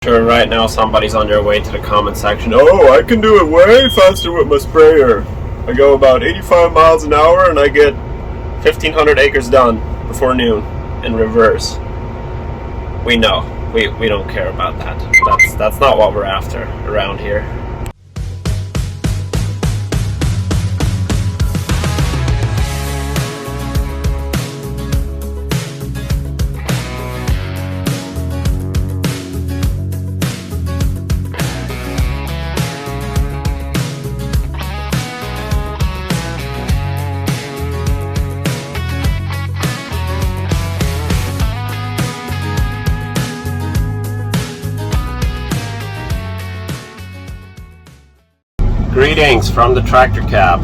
Sure, right now somebody's on their way to the comment section. Oh, I can do it way faster with my sprayer. I go about 85 miles an hour and I get 1,500 acres done before noon in reverse. We know. We don't care about that. That's not what we're after around here. Greetings from the tractor cab.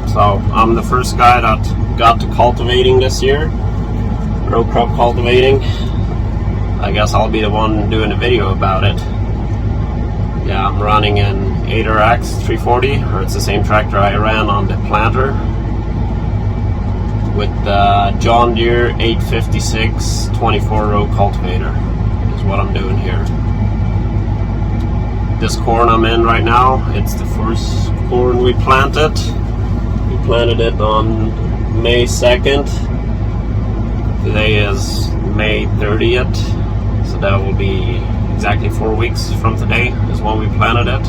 So I'm the first guy that got to cultivating this year, row crop cultivating. I guess I'll be the one doing a video about it. Yeah, I'm running an 8RX 340, or it's the same tractor I ran on the planter, with the John Deere 856 24 row cultivator is what I'm doing here. This corn I'm in right now, it's the first corn we planted. We planted it on May 2nd. Today is May 30th, so that will be exactly 4 weeks from today is when we planted it.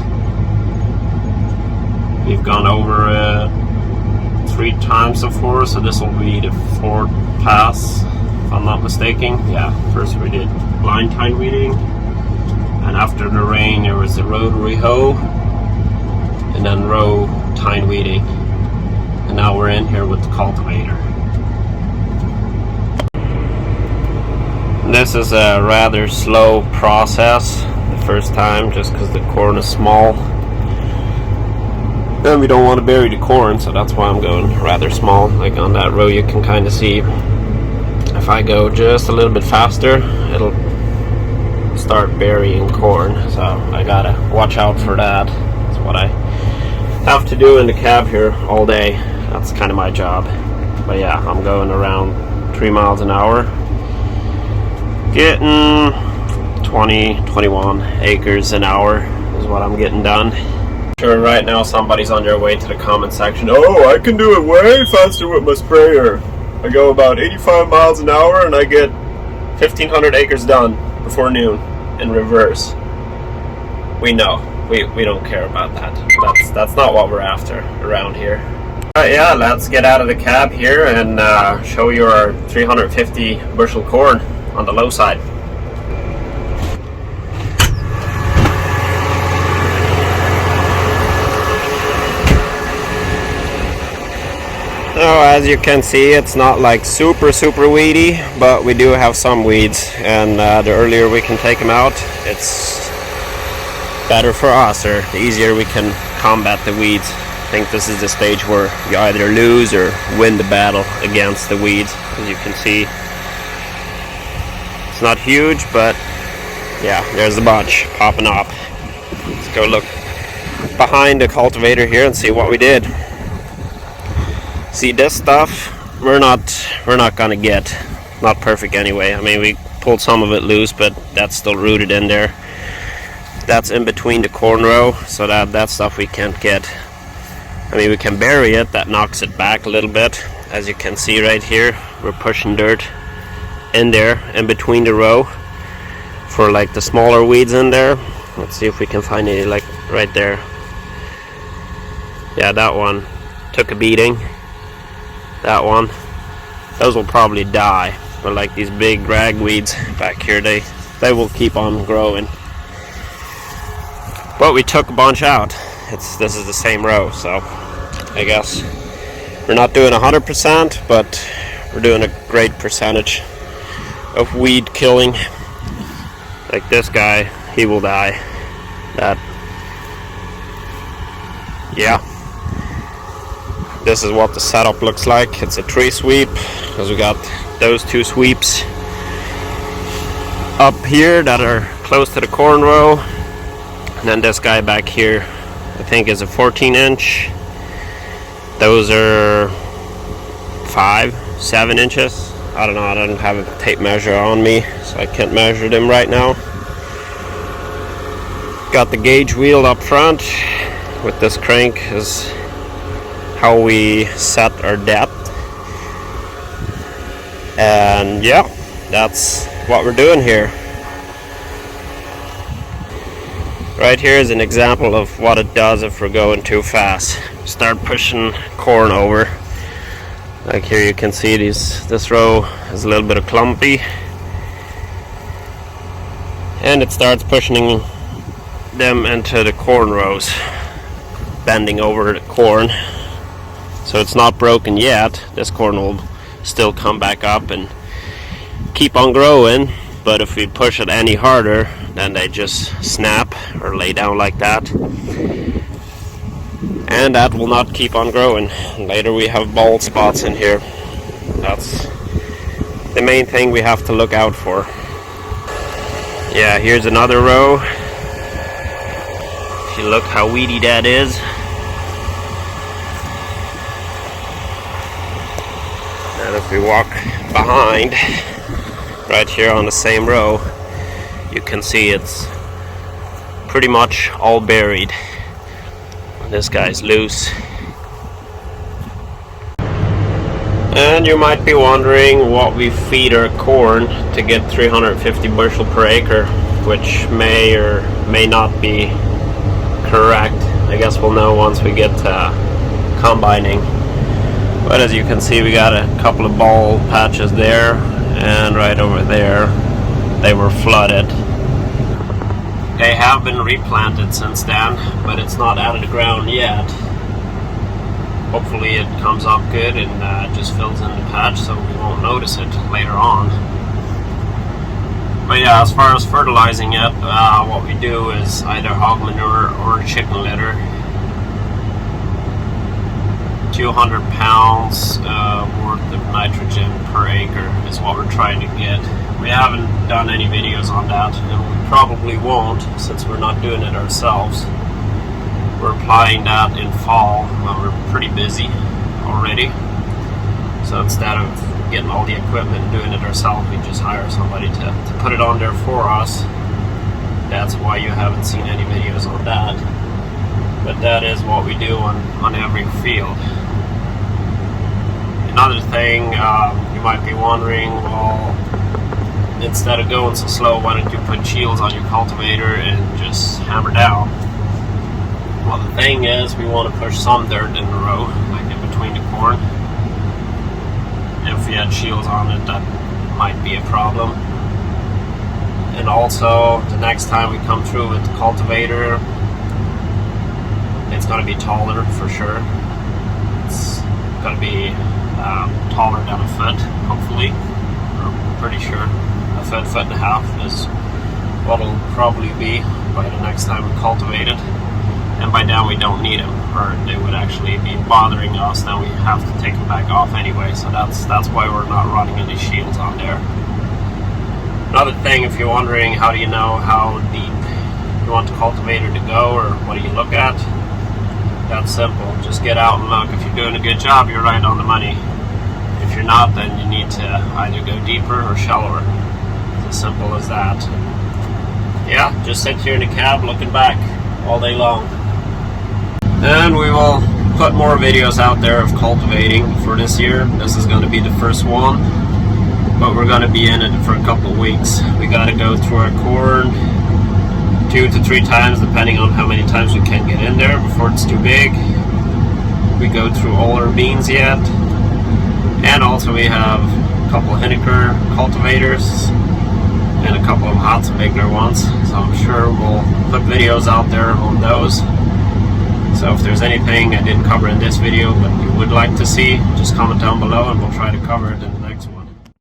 We've gone over it 3 times so far, so this will be the 4th pass, if I'm not mistaken. Yeah, first we did blind tine weeding. And after the rain, there was the rotary hoe, and then row tine weeding. And now we're in here with the cultivator. This is a rather slow process the first time, just because the corn is small. Then we don't want to bury the corn, so that's why I'm going rather small. Like on that row, you can kind of see if I go just a little bit faster, it'll start burying corn, so I gotta watch out for that. That's what I have to do in the cab here all day. That's kind of my job. But yeah, I'm going around 3 miles an hour, getting 21 acres an hour is what I'm getting done. Sure, right now somebody's on their way to the comment section. Oh, I can do it way faster with my sprayer. I go about 85 miles an hour and I get 1,500 acres done before noon in reverse. We know. We don't care about that. That's not what we're after around here. Yeah, let's get out of the cab here and show you our 350 bushel corn on the low side. So as you can see, it's not like super weedy, but we do have some weeds, and the earlier we can take them out, it's better for us, or the easier we can combat the weeds. I think this is the stage where you either lose or win the battle against the weeds. As you can see, it's not huge, but yeah, there's a bunch popping up. Let's go look behind the cultivator here and see what we did. See, this stuff we're not gonna get. Not perfect anyway. I mean, we pulled some of it loose, but that's still rooted in there. That's in between the corn row, so that stuff we can't get. I mean, we can bury it, that knocks it back a little bit. As you can see right here, we're pushing dirt in there, in between the row, for like the smaller weeds in there. Let's see if we can find any, like right there. Yeah, that one took a beating. That one, those will probably die, but like these big ragweeds back here, they will keep on growing. But we took a bunch out. This is the same row, so I guess we're not doing 100%, but we're doing a great percentage of weed killing. Like this guy, he will die. That, yeah. This is what the setup looks like. It's a tree sweep, because we got those 2 sweeps up here that are close to the corn row, and then this guy back here I think is a 14-inch. Those are 5-7 inches. I don't know, I don't have a tape measure on me, so I can't measure them right now. got the gauge wheel up front. With this crank is how we set our depth. And yeah, that's what we're doing here. Right here is an example of what it does if we're going too fast. Start pushing corn over. Like here you can see this row is a little bit clumpy. And it starts pushing them into the corn rows, bending over the corn. So it's not broken yet. This corn will still come back up and keep on growing, but if we push it any harder, then they just snap or lay down like that, and that will not keep on growing. Later we have bald spots in here. That's the main thing we have to look out for. Yeah, here's another row. If you look how weedy that is. And if we walk behind, right here on the same row, you can see it's pretty much all buried. This guy's loose. And you might be wondering what we feed our corn to get 350 bushel per acre, which may or may not be correct. I guess we'll know once we get combining. But as you can see, we got a couple of bald patches there, and right over there they were flooded. They have been replanted since then, but it's not out of the ground yet. Hopefully it comes up good and just fills in the patch so we won't notice it later on. But yeah, as far as fertilizing it, what we do is either hog manure or chicken litter. 200 pounds worth of nitrogen per acre is what we're trying to get. We haven't done any videos on that, and we probably won't since we're not doing it ourselves. We're applying that in fall when we're pretty busy already. So instead of getting all the equipment and doing it ourselves, we just hire somebody to put it on there for us. That's why you haven't seen any videos on that. But that is what we do on every field. Another thing, you might be wondering, well, instead of going so slow, why don't you put shields on your cultivator and just hammer down? Well, the thing is, we want to push some dirt in the row, like in between the corn. If we had shields on it, that might be a problem. And also, the next time we come through with the cultivator, it's going to be taller for sure. It's going to be taller than a foot, hopefully. I'm pretty sure a foot and a half is what it'll probably be by the next time we cultivate it. And by now we don't need them, or they would actually be bothering us. Then we have to take them back off anyway. So that's why we're not running any shields on there. Another thing, if you're wondering how do you know how deep you want the cultivator to go, or what do you look at? That's simple. Just get out and look. If you're doing a good job, you're right on the money. If you're not, then you need to either go deeper or shallower. It's as simple as that. Yeah, just sit here in the cab looking back all day long. And we will put more videos out there of cultivating for this year. This is going to be the first one, but we're going to be in it for a couple of weeks. We got to go through our corn 2 to 3 times, depending on how many times we can get in there before it's too big. We go through all our beans yet, and also we have a couple of Henniker cultivators and a couple of Hotzenbigler ones, so I'm sure we'll put videos out there on those. So if there's anything I didn't cover in this video but you would like to see, just comment down below and we'll try to cover it in